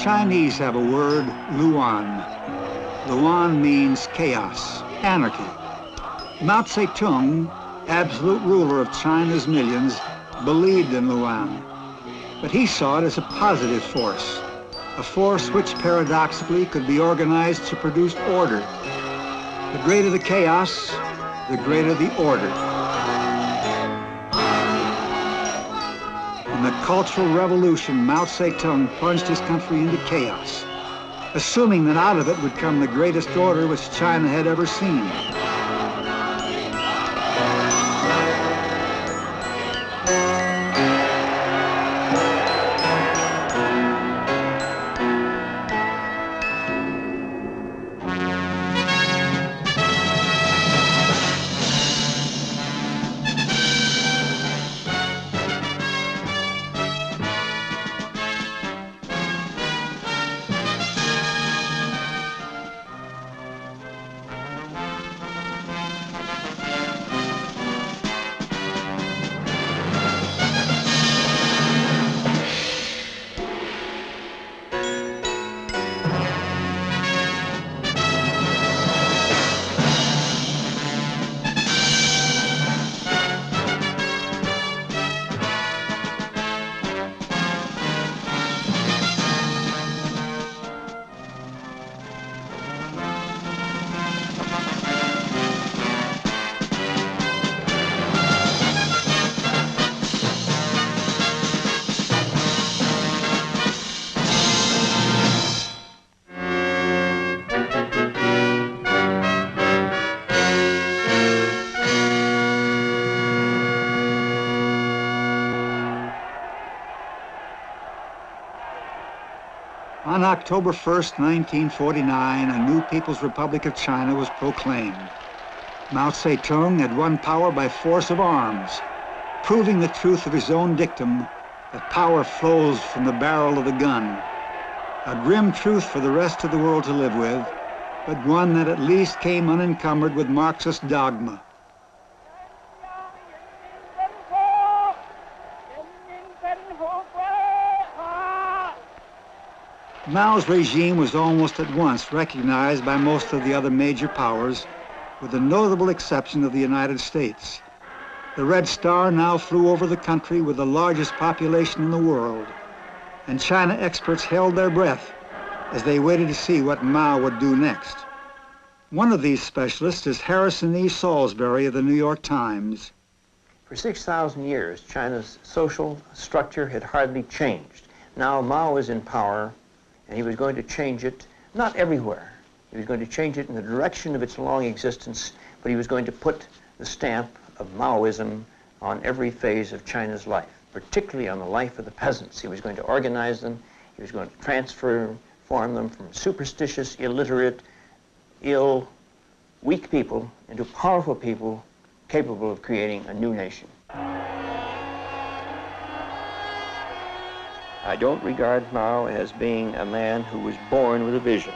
Chinese have a word, Luan. Luan means chaos, anarchy. Mao Tse-tung, absolute ruler of China's millions, believed in Luan, but he saw it as a positive force, a force which paradoxically could be organized to produce order. The greater the chaos, the greater the order. In the Cultural Revolution, Mao Tse-tung plunged his country into chaos, assuming that out of it would come the greatest order which China had ever seen. On October 1st, 1949, a new People's Republic of China was proclaimed. Mao Tse-tung had won power by force of arms, proving the truth of his own dictum that power flows from the barrel of the gun. A grim truth for the rest of the world to live with, but one that at least came unencumbered with Marxist dogma. Mao's regime was almost at once recognized by most of the other major powers, with the notable exception of the United States. The Red Star now flew over the country with the largest population in the world, and China experts held their breath as they waited to see what Mao would do next. One of these specialists is Harrison E. Salisbury of the New York Times. For 6,000 years, China's social structure had hardly changed. Now Mao is in power, and he was going to change it, not everywhere. He was going to change it in the direction of its long existence, but he was going to put the stamp of Maoism on every phase of China's life, particularly on the life of the peasants. He was going to organize them. He was going to transform them from superstitious, illiterate, ill, weak people into powerful people capable of creating a new nation. I don't regard Mao as being a man who was born with a vision.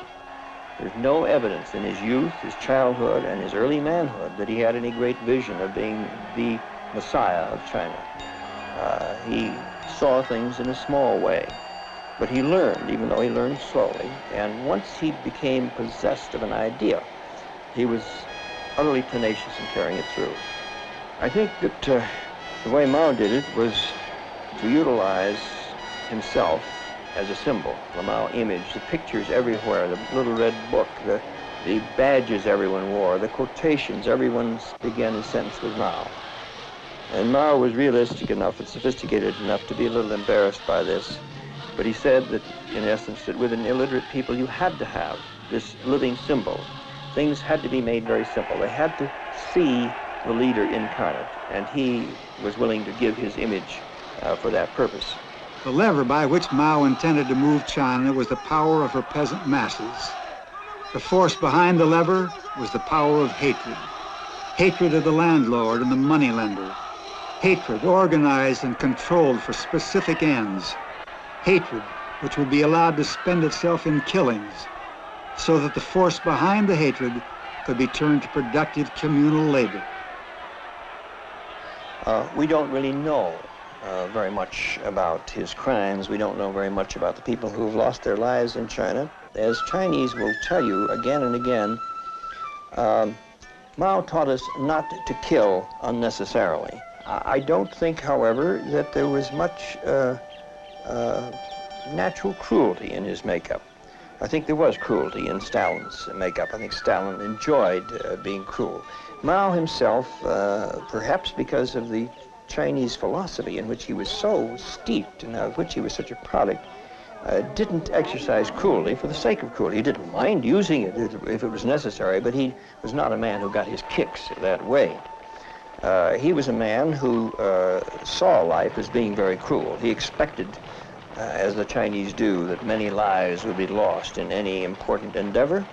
There's no evidence in his youth, his childhood, and his early manhood that he had any great vision of being the Messiah of China. He saw things in a small way, but he learned, even though he learned slowly, and once he became possessed of an idea, he was utterly tenacious in carrying it through. I think that the way Mao did it was to utilize himself as a symbol, the Mao image, the pictures everywhere, the little red book, the badges everyone wore, the quotations, everyone began his sentence with Mao. And Mao was realistic enough and sophisticated enough to be a little embarrassed by this, but he said that, in essence, that with an illiterate people you had to have this living symbol. Things had to be made very simple. They had to see the leader incarnate, and he was willing to give his image for that purpose. The lever by which Mao intended to move China was the power of her peasant masses. The force behind the lever was the power of hatred. Hatred of the landlord and the moneylender. Hatred organized and controlled for specific ends. Hatred which would be allowed to spend itself in killings, so that the force behind the hatred could be turned to productive communal labor. We don't really know very much about his crimes. We don't know very much about the people who have lost their lives in China. As Chinese will tell you again and again, Mao taught us not to kill unnecessarily. I don't think, however, that there was much natural cruelty in his makeup. I think there was cruelty in Stalin's makeup. I think Stalin enjoyed being cruel. Mao himself, perhaps because of the Chinese philosophy in which he was so steeped and of which he was such a product, didn't exercise cruelty for the sake of cruelty. He didn't mind using it if it was necessary, but he was not a man who got his kicks that way. He was a man who saw life as being very cruel. He expected, as the Chinese do, that many lives would be lost in any important endeavor.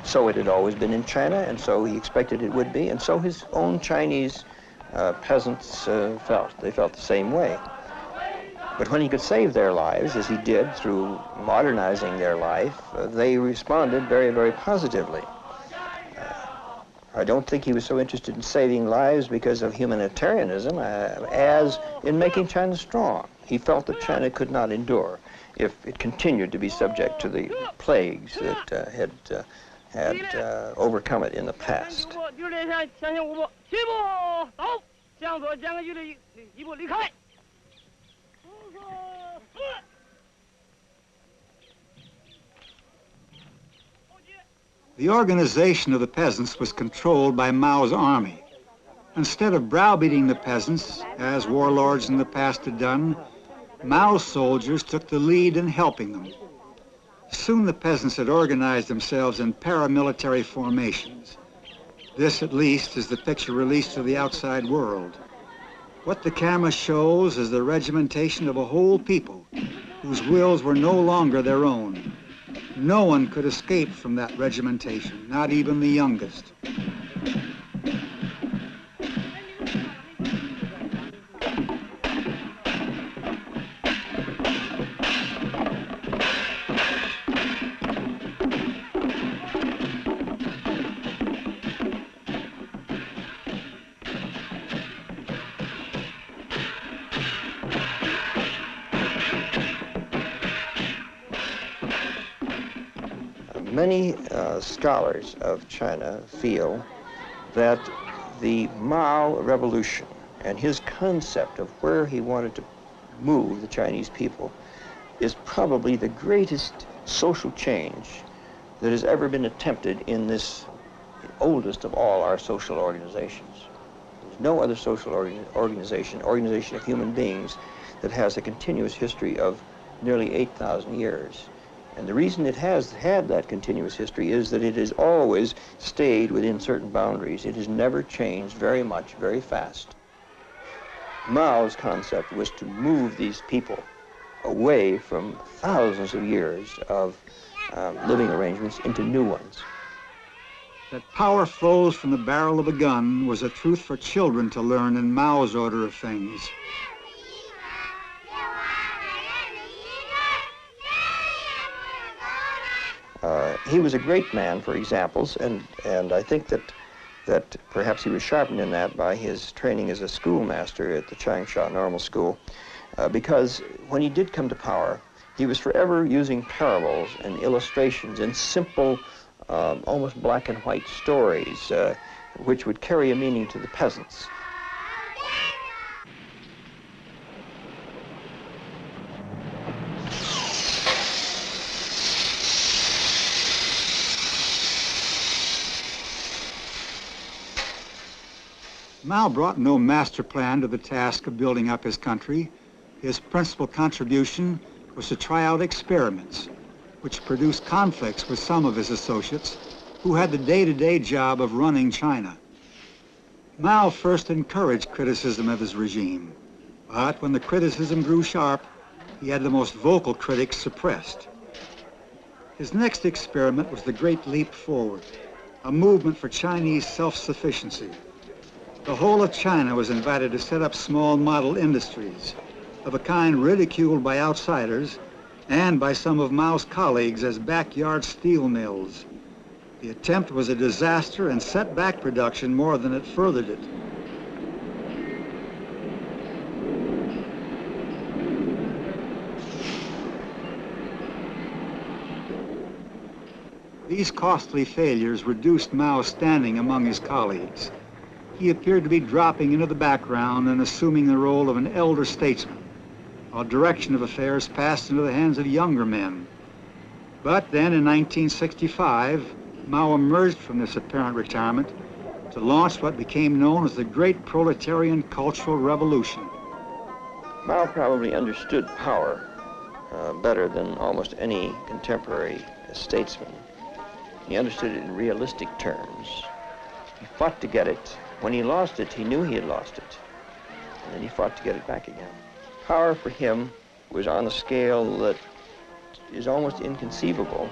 So it had always been in China, and so he expected it would be, and so his own Chinese peasants felt. They felt the same way. But when he could save their lives, as he did through modernizing their life, they responded very, very positively. I don't think he was so interested in saving lives because of humanitarianism as in making China strong. He felt that China could not endure if it continued to be subject to the plagues that had overcome it in the past. The organization of the peasants was controlled by Mao's army. Instead of browbeating the peasants, as warlords in the past had done, Mao's soldiers took the lead in helping them. Soon the peasants had organized themselves in paramilitary formations. This, at least, is the picture released to the outside world. What the camera shows is the regimentation of a whole people whose wills were no longer their own. No one could escape from that regimentation, not even the youngest. Many scholars of China feel that the Mao revolution and his concept of where he wanted to move the Chinese people is probably the greatest social change that has ever been attempted in this oldest of all our social organizations. There's no other social organization of human beings that has a continuous history of nearly 8,000 years. And the reason it has had that continuous history is that it has always stayed within certain boundaries. It has never changed very much, very fast. Mao's concept was to move these people away from thousands of years of living arrangements into new ones. That power flows from the barrel of a gun was a truth for children to learn in Mao's order of things. He was a great man for examples, and I think that perhaps he was sharpened in that by his training as a schoolmaster at the Changsha Normal School, because when he did come to power, he was forever using parables and illustrations and simple, almost black and white stories, which would carry a meaning to the peasants. Mao brought no master plan to the task of building up his country. His principal contribution was to try out experiments, which produced conflicts with some of his associates who had the day-to-day job of running China. Mao first encouraged criticism of his regime, but when the criticism grew sharp, he had the most vocal critics suppressed. His next experiment was the Great Leap Forward, a movement for Chinese self-sufficiency. The whole of China was invited to set up small model industries, of a kind ridiculed by outsiders and by some of Mao's colleagues as backyard steel mills. The attempt was a disaster and set back production more than it furthered it. These costly failures reduced Mao's standing among his colleagues. He appeared to be dropping into the background and assuming the role of an elder statesman, while direction of affairs passed into the hands of younger men. But then in 1965, Mao emerged from this apparent retirement to launch what became known as the Great Proletarian Cultural Revolution. Mao probably understood power better than almost any contemporary statesman. He understood it in realistic terms. He fought to get it. When he lost it, he knew he had lost it. And then he fought to get it back again. Power for him was on a scale that is almost inconceivable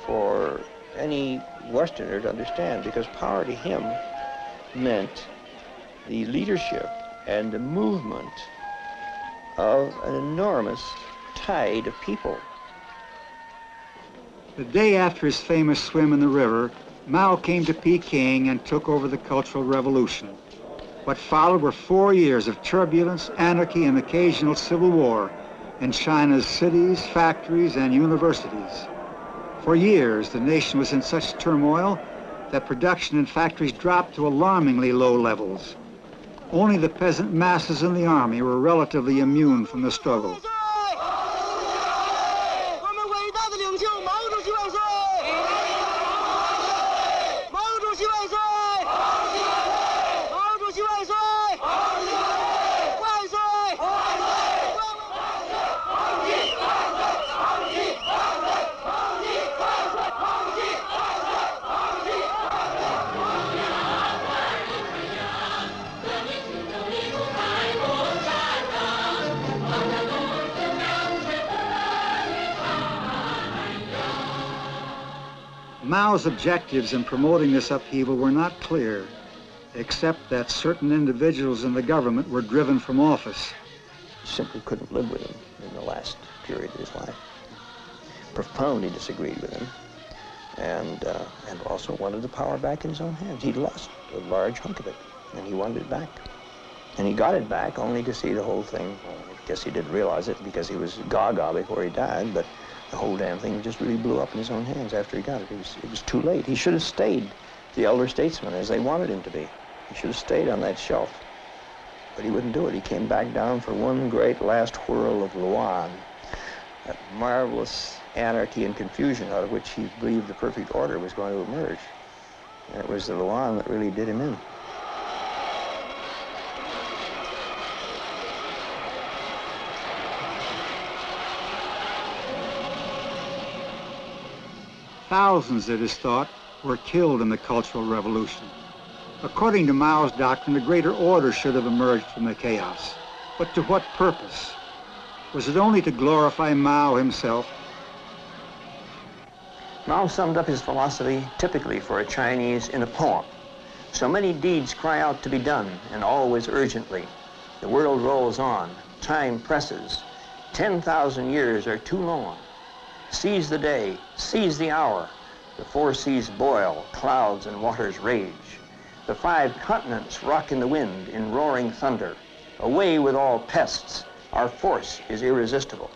for any Westerner to understand, because power to him meant the leadership and the movement of an enormous tide of people. The day after his famous swim in the river, Mao came to Peking and took over the Cultural Revolution. What followed were 4 years of turbulence, anarchy, and occasional civil war in China's cities, factories, and universities. For years, the nation was in such turmoil that production in factories dropped to alarmingly low levels. Only the peasant masses in the army were relatively immune from the struggle. Mao's objectives in promoting this upheaval were not clear, except that certain individuals in the government were driven from office. He simply couldn't live with him in the last period of his life. Profoundly disagreed with him, and also wanted the power back in his own hands. He'd lost a large hunk of it, and he wanted it back. And he got it back only to see the whole thing. Well, I guess he didn't realize it because he was gaga before he died, but the whole damn thing just really blew up in his own hands after he got it. It was too late. He should have stayed the elder statesman as they wanted him to be. He should have stayed on that shelf. But he wouldn't do it. He came back down for one great last whirl of Luan, that marvelous anarchy and confusion out of which he believed the perfect order was going to emerge. And it was the Luan that really did him in. Thousands, it is thought, were killed in the Cultural Revolution. According to Mao's doctrine, a greater order should have emerged from the chaos. But to what purpose? Was it only to glorify Mao himself? Mao summed up his philosophy typically for a Chinese in a poem. So many deeds cry out to be done, and always urgently. The world rolls on, time presses. 10,000 years are too long. Seize the day, seize the hour. The 4 seas boil, clouds and waters rage. The 5 continents rock in the wind in roaring thunder. Away with all pests, our force is irresistible.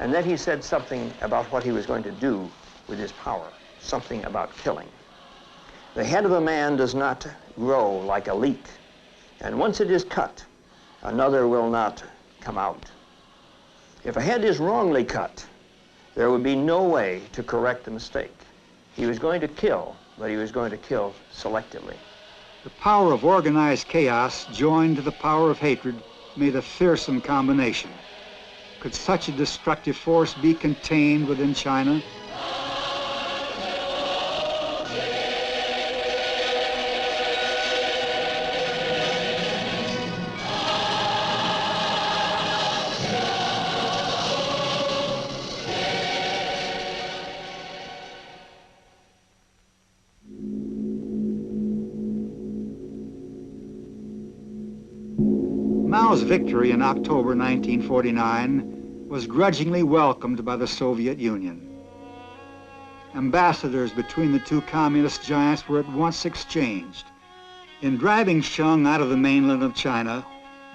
And then he said something about what he was going to do with his power, something about killing. The head of a man does not grow like a leek, and once it is cut, another will not come out. If a head is wrongly cut, there would be no way to correct the mistake. He was going to kill, but he was going to kill selectively. The power of organized chaos joined to the power of hatred made a fearsome combination. Could such a destructive force be contained within China? Mao's victory in October 1949 was grudgingly welcomed by the Soviet Union. Ambassadors between the two communist giants were at once exchanged. In driving Sheng out of the mainland of China,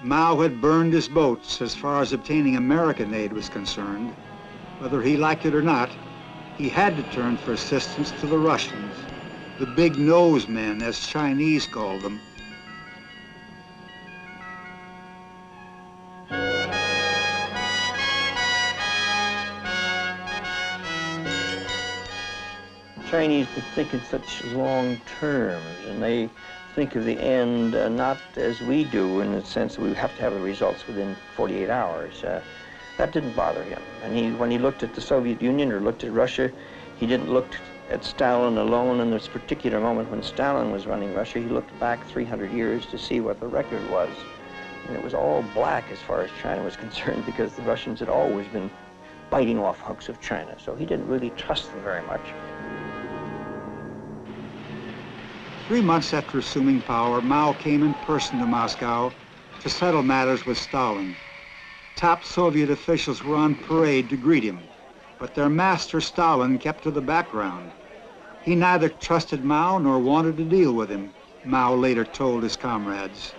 Mao had burned his boats as far as obtaining American aid was concerned. Whether he liked it or not, he had to turn for assistance to the Russians, the big nose men, as Chinese called them. Chinese think in such long terms, and they think of the end not as we do, in the sense that we have to have the results within 48 hours. That didn't bother him. And when he looked at the Soviet Union or looked at Russia, he didn't look at Stalin alone in this particular moment when Stalin was running Russia. He looked back 300 years to see what the record was. And it was all black as far as China was concerned, because the Russians had always been biting off hunks of China. So he didn't really trust them very much. 3 months after assuming power, Mao came in person to Moscow to settle matters with Stalin. Top Soviet officials were on parade to greet him, but their master Stalin kept to the background. He neither trusted Mao nor wanted to deal with him, Mao later told his comrades.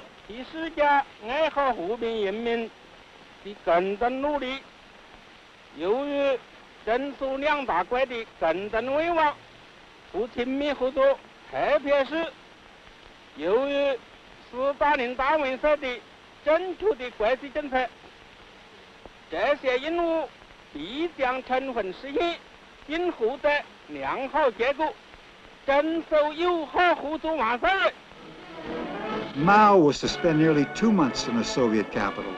Mao was to spend nearly 2 months in the Soviet capital.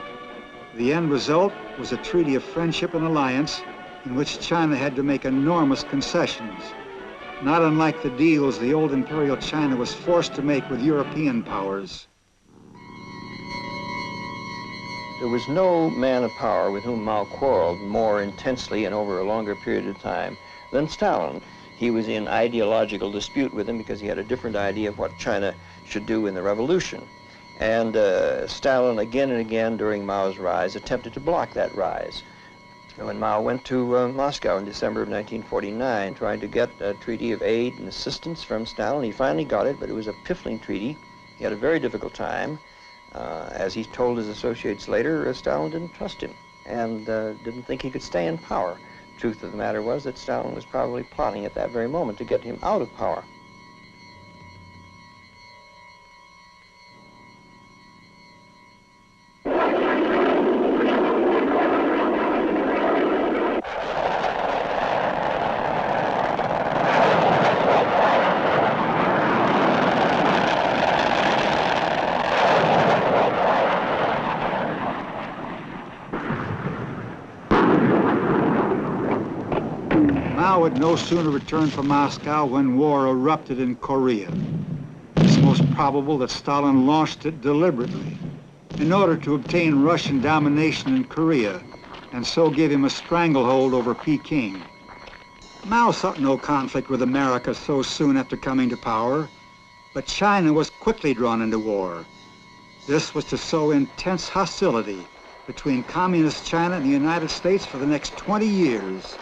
The end result was a treaty of friendship and alliance in which China had to make enormous concessions, not unlike the deals the old imperial China was forced to make with European powers. There was no man of power with whom Mao quarreled more intensely and over a longer period of time than Stalin. He was in ideological dispute with him because he had a different idea of what China should do in the revolution. And Stalin again and again during Mao's rise attempted to block that rise. When Mao went to Moscow in December of 1949 trying to get a treaty of aid and assistance from Stalin, he finally got it, but it was a piffling treaty. He had a very difficult time. As he told his associates later, Stalin didn't trust him and didn't think he could stay in power. Truth of the matter was that Stalin was probably plotting at that very moment to get him out of power. Mao had no sooner returned from Moscow when war erupted in Korea. It's most probable that Stalin launched it deliberately in order to obtain Russian domination in Korea and so give him a stranglehold over Peking. Mao sought no conflict with America so soon after coming to power, but China was quickly drawn into war. This was to sow intense hostility between Communist China and the United States for the next 20 years.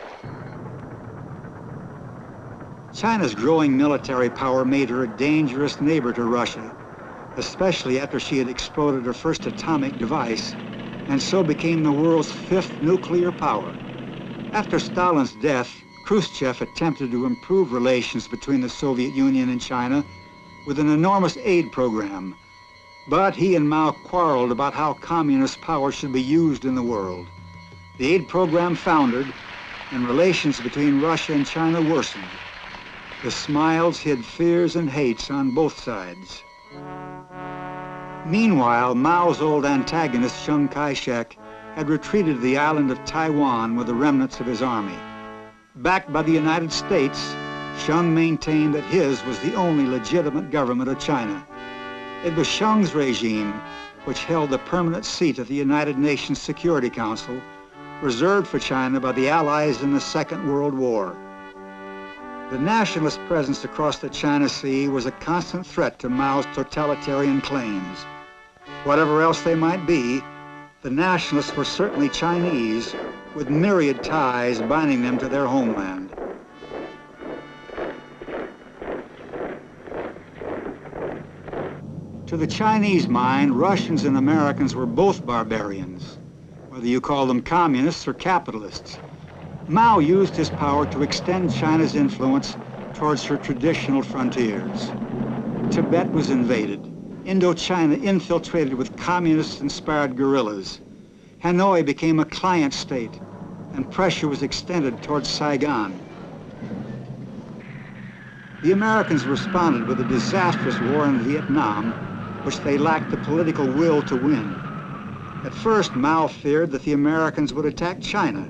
China's growing military power made her a dangerous neighbor to Russia, especially after she had exploded her first atomic device, and so became the world's 5th nuclear power. After Stalin's death, Khrushchev attempted to improve relations between the Soviet Union and China with an enormous aid program. But he and Mao quarreled about how communist power should be used in the world. The aid program foundered, and relations between Russia and China worsened. The smiles hid fears and hates on both sides. Meanwhile, Mao's old antagonist, Chiang Kai-shek, had retreated to the island of Taiwan with the remnants of his army. Backed by the United States, Chiang maintained that his was the only legitimate government of China. It was Chiang's regime which held the permanent seat of the United Nations Security Council, reserved for China by the Allies in the Second World War. The nationalist presence across the China Sea was a constant threat to Mao's totalitarian claims. Whatever else they might be, the nationalists were certainly Chinese, with myriad ties binding them to their homeland. To the Chinese mind, Russians and Americans were both barbarians, whether you call them communists or capitalists. Mao used his power to extend China's influence towards her traditional frontiers. Tibet was invaded, Indochina infiltrated with communist-inspired guerrillas. Hanoi became a client state, and pressure was extended towards Saigon. The Americans responded with a disastrous war in Vietnam, which they lacked the political will to win. At first, Mao feared that the Americans would attack China,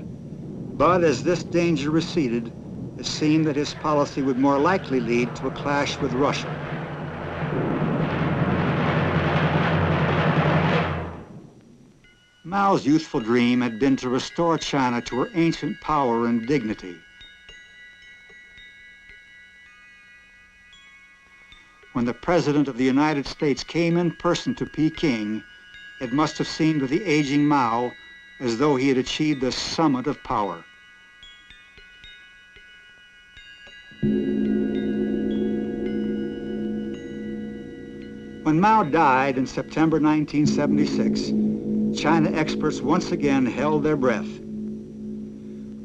but as this danger receded, it seemed that his policy would more likely lead to a clash with Russia. Mao's youthful dream had been to restore China to her ancient power and dignity. When the President of the United States came in person to Peking, it must have seemed to the aging Mao as though he had achieved the summit of power. When Mao died in September 1976, China experts once again held their breath.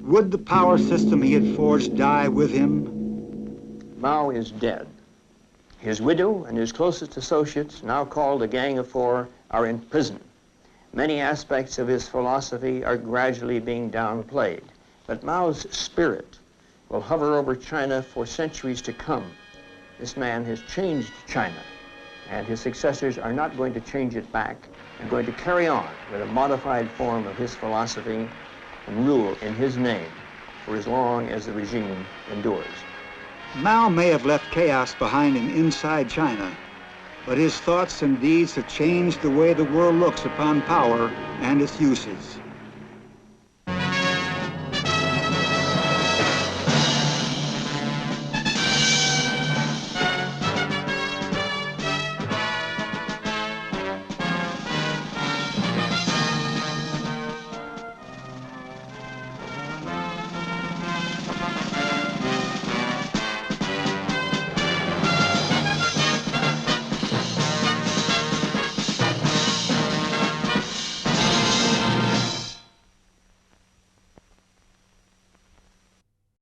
Would the power system he had forged die with him? Mao is dead. His widow and his closest associates, now called the Gang of Four, are in prison. Many aspects of his philosophy are gradually being downplayed, but Mao's spirit will hover over China for centuries to come. This man has changed China, and his successors are not going to change it back. They're going to carry on with a modified form of his philosophy and rule in his name for as long as the regime endures. Mao may have left chaos behind him inside China, but his thoughts and deeds have changed the way the world looks upon power and its uses.